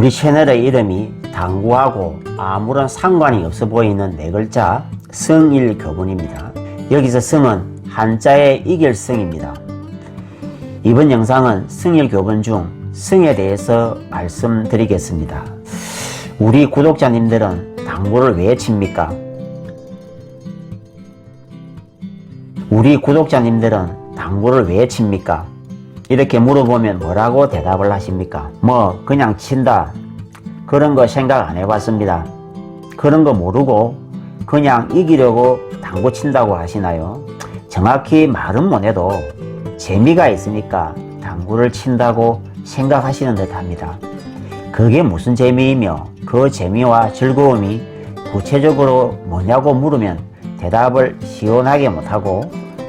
우리 채널의 이름이 당구하고 아무런 상관이 없어 보이는 네 글자 승일교본입니다. 여기서 승은 한자의 이길 승입니다. 이번 영상은 승일교본 중 승에 대해서 말씀드리겠습니다. 우리 구독자님들은 당구를 왜 칩니까? 우리 구독자님들은 당구를 왜 칩니까? 이렇게 물어보면 뭐라고 대답을 하십니까? 뭐 그냥 친다, 그런 거 생각 안 해봤습니다, 그런 거 모르고 그냥 이기려고 당구 친다고 하시나요? 정확히 말은 못해도 재미가 있으니까 당구를 친다고 생각하시는 듯 합니다. 그게 무슨 재미이며 그 재미와 즐거움이 구체적으로 뭐냐고 물으면 대답을 시원하게 못하고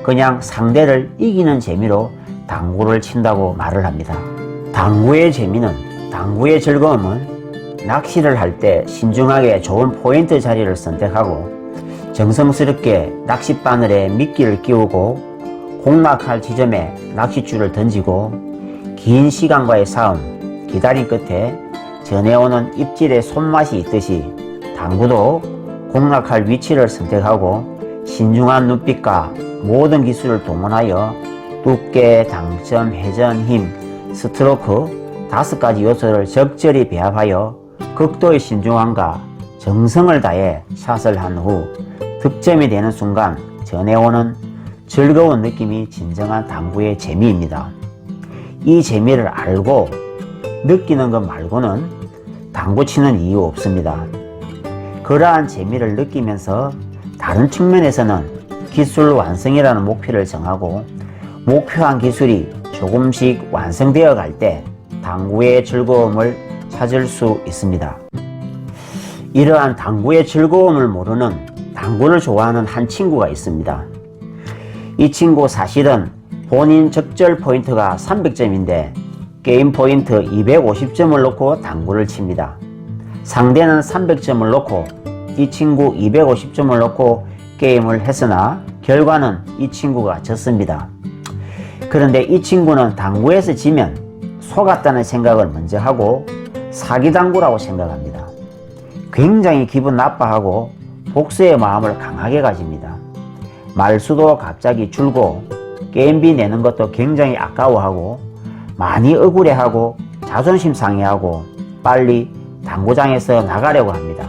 그냥 상대를 이기는 재미로 당구를 친다고 말을 합니다. 당구의 재미는, 당구의 즐거움은 낚시를 할 때 신중하게 좋은 포인트 자리를 선택하고 정성스럽게 낚싯바늘에 미끼를 끼우고 공략할 지점에 낚싯줄을 던지고 긴 시간과의 싸움, 기다림 끝에 전해오는 입질의 손맛이 있듯이 당구도 공략할 위치를 선택하고 신중한 눈빛과 모든 기술을 동원하여 두께, 당점, 회전, 힘, 스트로크 5가지 요소를 적절히 배합하여 극도의 신중함과 정성을 다해 샷을 한 후 득점이 되는 순간 전해오는 즐거운 느낌이 진정한 당구의 재미입니다. 이 재미를 알고 느끼는 것 말고는 당구 치는 이유 없습니다. 그러한 재미를 느끼면서 다른 측면에서는 기술 완성이라는 목표를 정하고 목표한 기술이 조금씩 완성되어 갈 때 당구의 즐거움을 찾을 수 있습니다. 이러한 당구의 즐거움을 모르는 당구를 좋아하는 한 친구가 있습니다. 이 친구 사실은 본인 적절 포인트가 300점인데 게임 포인트 250점을 놓고 당구를 칩니다. 상대는 300점을 놓고 이 친구 250점을 놓고 게임을 했으나 결과는 이 친구가 졌습니다. 그런데 이 친구는 당구에서 지면 속았다는 생각을 먼저 하고 사기당구라고 생각합니다. 굉장히 기분 나빠하고 복수의 마음을 강하게 가집니다. 말수도 갑자기 줄고 게임비 내는 것도 굉장히 아까워하고 많이 억울해하고 자존심 상해하고 빨리 당구장에서 나가려고 합니다.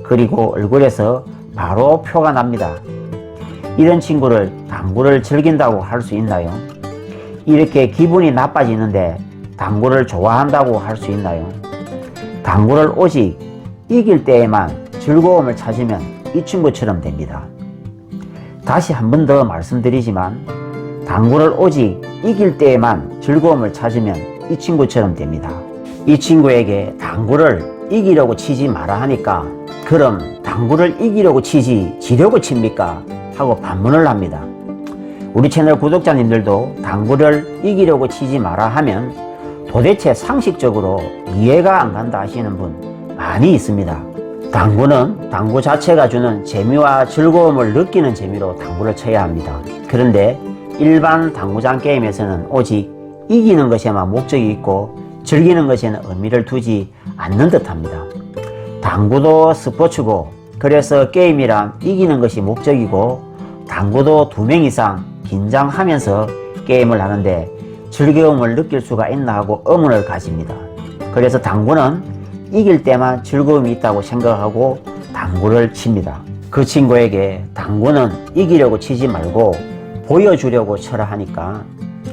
그리고 얼굴에서 바로 표가 납니다. 이런 친구를 당구를 즐긴다고 할 수 있나요? 이렇게 기분이 나빠지는데 당구를 좋아한다고 할 수 있나요? 당구를 오직 이길 때에만 즐거움을 찾으면 이 친구처럼 됩니다. 다시 한 번 더 말씀드리지만 당구를 오직 이길 때에만 즐거움을 찾으면 이 친구처럼 됩니다. 이 친구에게 당구를 이기려고 치지 마라 하니까 그럼 당구를 이기려고 치지 지려고 칩니까? 하고 반문을 합니다. 우리 채널 구독자님들도 당구를 이기려고 치지 마라 하면 도대체 상식적으로 이해가 안 간다 하시는 분 많이 있습니다. 당구는 당구 자체가 주는 재미와 즐거움을 느끼는 재미로 당구를 쳐야 합니다. 그런데 일반 당구장 게임에서는 오직 이기는 것에만 목적이 있고 즐기는 것에는 의미를 두지 않는 듯 합니다. 당구도 스포츠고 그래서 게임이란 이기는 것이 목적이고 당구도 2명 이상 긴장하면서 게임을 하는데 즐거움을 느낄 수가 있나 하고 의문을 가집니다. 그래서 당구는 이길 때만 즐거움이 있다고 생각하고 당구를 칩니다. 그 친구에게 당구는 이기려고 치지 말고 보여주려고 쳐라 하니까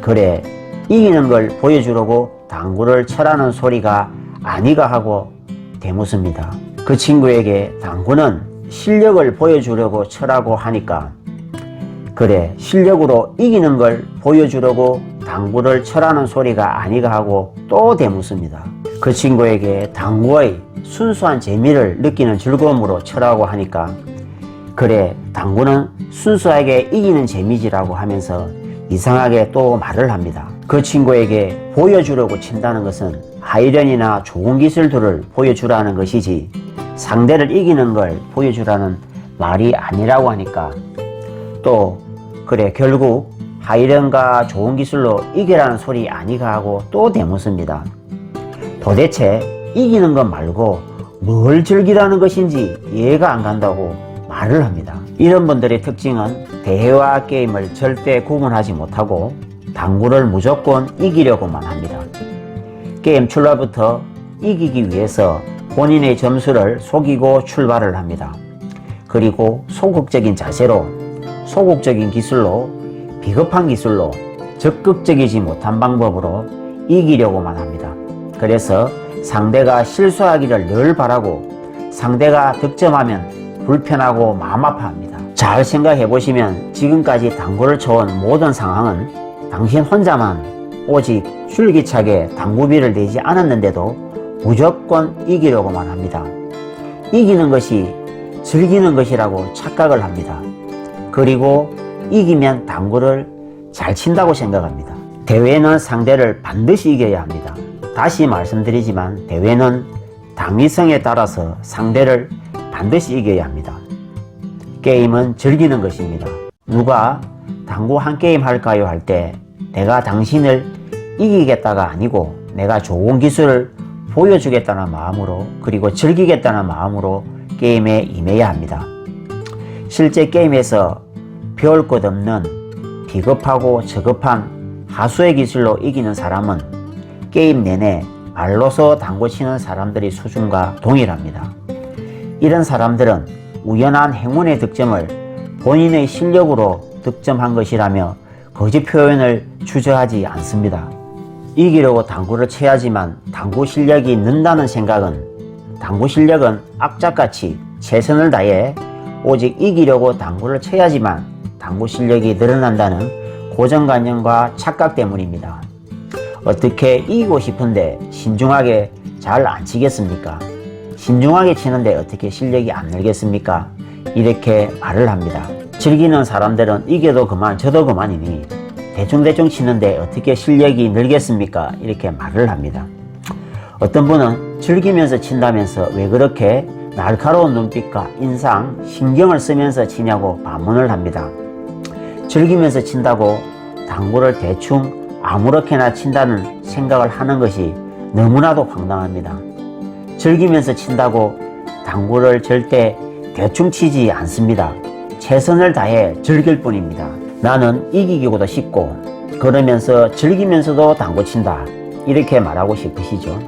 그래, 이기는 걸 보여주려고 당구를 쳐라는 소리가 아니가 하고 대묻습니다. 그 친구에게 당구는 실력을 보여주려고 쳐라고 하니까 그래, 실력으로 이기는 걸 보여주려고 당구를 쳐라는 소리가 아니가 하고 또 대묻습니다. 그 친구에게 당구의 순수한 재미를 느끼는 즐거움으로 쳐라고 하니까 그래, 당구는 순수하게 이기는 재미지라고 하면서 이상하게 또 말을 합니다. 그 친구에게 보여주려고 친다는 것은 하이런이나 좋은 기술들을 보여주라는 것이지 상대를 이기는 걸 보여주라는 말이 아니라고 하니까 또 그래, 결국 하이런과 좋은 기술로 이기라는 소리 아니가 하고 또 대묻습니다. 도대체 이기는 것 말고 뭘 즐기라는 것인지 이해가 안 간다고 말을 합니다. 이런 분들의 특징은 대회와 게임을 절대 구분하지 못하고 당구를 무조건 이기려고만 합니다. 게임 출발부터 이기기 위해서 본인의 점수를 속이고 출발을 합니다. 그리고 소극적인 자세로, 소극적인 기술로, 비겁한 기술로, 적극적이지 못한 방법으로 이기려고만 합니다. 그래서 상대가 실수하기를 늘 바라고 상대가 득점하면 불편하고 마음 아파합니다. 잘 생각해 보시면 지금까지 당구를 쳐온 모든 상황은 당신 혼자만 오직 줄기차게 당구비를 내지 않았는데도 무조건 이기려고만 합니다. 이기는 것이 즐기는 것이라고 착각을 합니다. 그리고 이기면 당구를 잘 친다고 생각합니다. 대회는 상대를 반드시 이겨야 합니다. 다시 말씀드리지만 대회는 당위성에 따라서 상대를 반드시 이겨야 합니다. 게임은 즐기는 것입니다. 누가 당구 한 게임 할까요? 할 때 내가 당신을 이기겠다가 아니고 내가 좋은 기술을 보여주겠다는 마음으로 그리고 즐기겠다는 마음으로 게임에 임해야 합니다. 실제 게임에서 배울 것 없는 비겁하고 저급한 하수의 기술로 이기는 사람은 게임 내내 발로서 당구 치는 사람들의 수준과 동일합니다. 이런 사람들은 우연한 행운의 득점을 본인의 실력으로 득점한 것이라며 거짓 표현을 주저하지 않습니다. 이기려고 당구를 쳐야지만 당구 실력이 는다는 생각은 당구 실력은 악착같이 최선을 다해 오직 이기려고 당구를 쳐야지만 당구 실력이 늘어난다는 고정관념과 착각 때문입니다. 어떻게 이기고 싶은데 신중하게 잘 안 치겠습니까? 신중하게 치는데 어떻게 실력이 안 늘겠습니까? 이렇게 말을 합니다. 즐기는 사람들은 이겨도 그만 저도 그만이니 대충대충 치는데 어떻게 실력이 늘겠습니까? 이렇게 말을 합니다. 어떤 분은 즐기면서 친다면서 왜 그렇게 날카로운 눈빛과 인상, 신경을 쓰면서 치냐고 반문을 합니다. 즐기면서 친다고 당구를 대충 아무렇게나 친다는 생각을 하는 것이 너무나도 황당합니다. 즐기면서 친다고 당구를 절대 대충 치지 않습니다. 최선을 다해 즐길 뿐입니다. 나는 이기기보다 쉽고 그러면서 즐기면서도 당구 친다 이렇게 말하고 싶으시죠?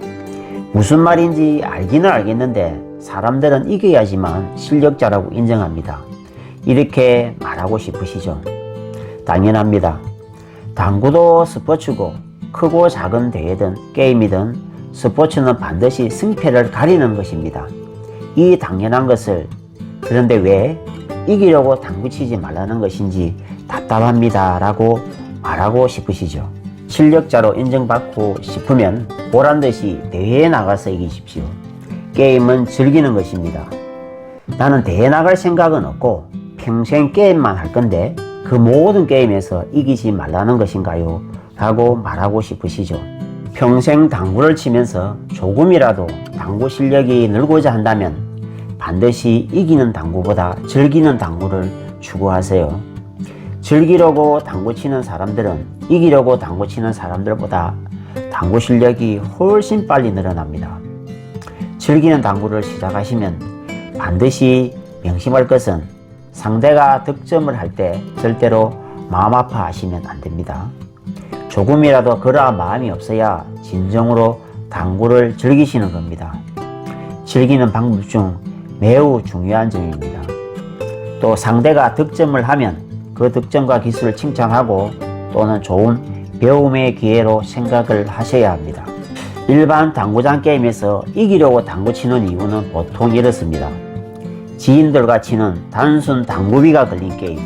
무슨 말인지 알기는 알겠는데 사람들은 이겨야지만 실력자라고 인정합니다. 이렇게 말하고 싶으시죠? 당연합니다. 당구도 스포츠고 크고 작은 대회든 게임이든 스포츠는 반드시 승패를 가리는 것입니다. 이 당연한 것을 그런데 왜 이기려고 당구 치지 말라는 것인지 답답합니다 라고 말하고 싶으시죠. 실력자로 인정받고 싶으면 보란듯이 대회에 나가서 이기십시오. 게임은 즐기는 것입니다. 나는 대회 나갈 생각은 없고 평생 게임만 할 건데 그 모든 게임에서 이기지 말라는 것인가요? 라고 말하고 싶으시죠. 평생 당구를 치면서 조금이라도 당구 실력이 늘고자 한다면 반드시 이기는 당구보다 즐기는 당구를 추구하세요. 즐기려고 당구 치는 사람들은 이기려고 당구 치는 사람들보다 당구 실력이 훨씬 빨리 늘어납니다. 즐기는 당구를 시작하시면 반드시 명심할 것은 상대가 득점을 할 때 절대로 마음 아파하시면 안 됩니다. 조금이라도 그러한 마음이 없어야 진정으로 당구를 즐기시는 겁니다. 즐기는 방법 중 매우 중요한 점입니다. 또 상대가 득점을 하면 그 득점과 기술을 칭찬하고 또는 좋은 배움의 기회로 생각을 하셔야 합니다. 일반 당구장 게임에서 이기려고 당구 치는 이유는 보통 이렇습니다. 지인들과 치는 단순 당구비가 걸린 게임,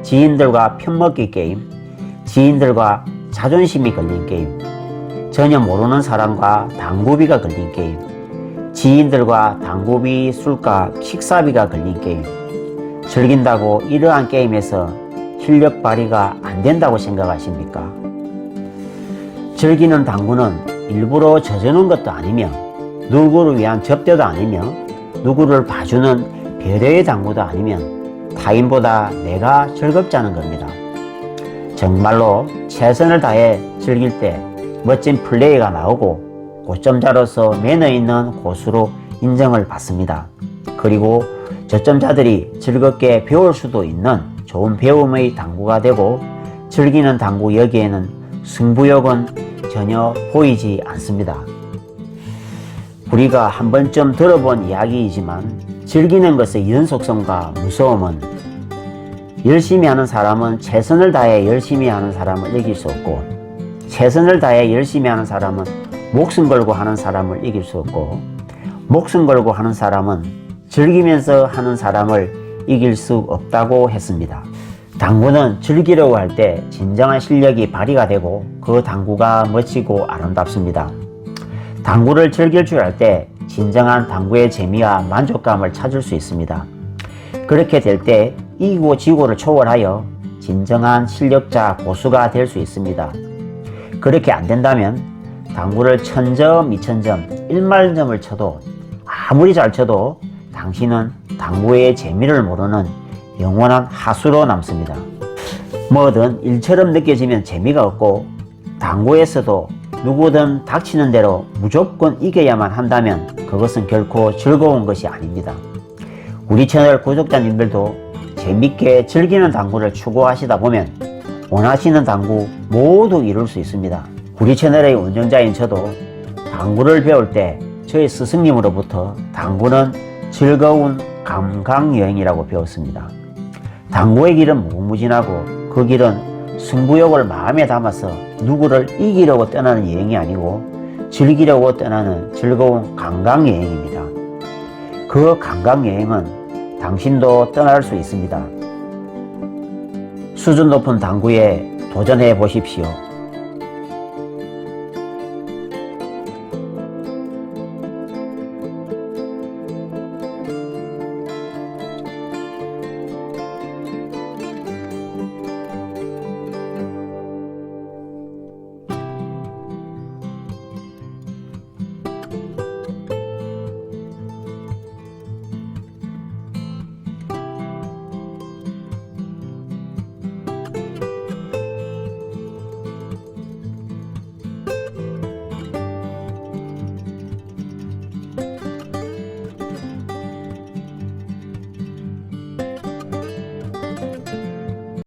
지인들과 편먹기 게임, 지인들과 자존심이 걸린 게임, 전혀 모르는 사람과 당구비가 걸린 게임, 지인들과 당구비, 술값, 식사비가 걸린 게임. 즐긴다고 이러한 게임에서 실력 발휘가 안 된다고 생각하십니까? 즐기는 당구는 일부러 져주는 것도 아니며 누구를 위한 접대도 아니며 누구를 봐주는 배려의 당구도 아니면 타인보다 내가 즐겁자는 겁니다. 정말로 최선을 다해 즐길 때 멋진 플레이가 나오고 고점자로서 매너 있는 고수로 인정을 받습니다. 그리고 저점자들이 즐겁게 배울 수도 있는 좋은 배움의 당구가 되고, 즐기는 당구 여기에는 승부욕은 전혀 보이지 않습니다. 우리가 한 번쯤 들어본 이야기이지만, 즐기는 것의 연속성과 무서움은 열심히 하는 사람은 최선을 다해 열심히 하는 사람을 이길 수 없고, 최선을 다해 열심히 하는 사람은 목숨 걸고 하는 사람을 이길 수 없고, 목숨 걸고 하는 사람은 즐기면서 하는 사람을 이길 수 없다고 했습니다. 당구는 즐기려고 할 때 진정한 실력이 발휘가 되고 그 당구가 멋지고 아름답습니다. 당구를 즐길 줄 알 때 진정한 당구의 재미와 만족감을 찾을 수 있습니다. 그렇게 될 때 이기고 지고를 초월하여 진정한 실력자 고수가 될 수 있습니다. 그렇게 안 된다면 당구를 1000점, 2000점, 1만점을 쳐도 아무리 잘 쳐도 당신은 당구의 재미를 모르는 영원한 하수로 남습니다. 뭐든 일처럼 느껴지면 재미가 없고, 당구에서도 누구든 닥치는 대로 무조건 이겨야만 한다면 그것은 결코 즐거운 것이 아닙니다. 우리 채널 구독자님들도 재밌게 즐기는 당구를 추구하시다 보면 원하시는 당구 모두 이룰 수 있습니다. 우리 채널의 운영자인 저도 당구를 배울 때 저의 스승님으로부터 당구는 즐거운 감각여행이라고 배웠습니다. 당구의 길은 무궁무진하고 그 길은 승부욕을 마음에 담아서 누구를 이기려고 떠나는 여행이 아니고 즐기려고 떠나는 즐거운 관광여행입니다. 그 관광여행은 당신도 떠날 수 있습니다. 수준 높은 당구에 도전해 보십시오.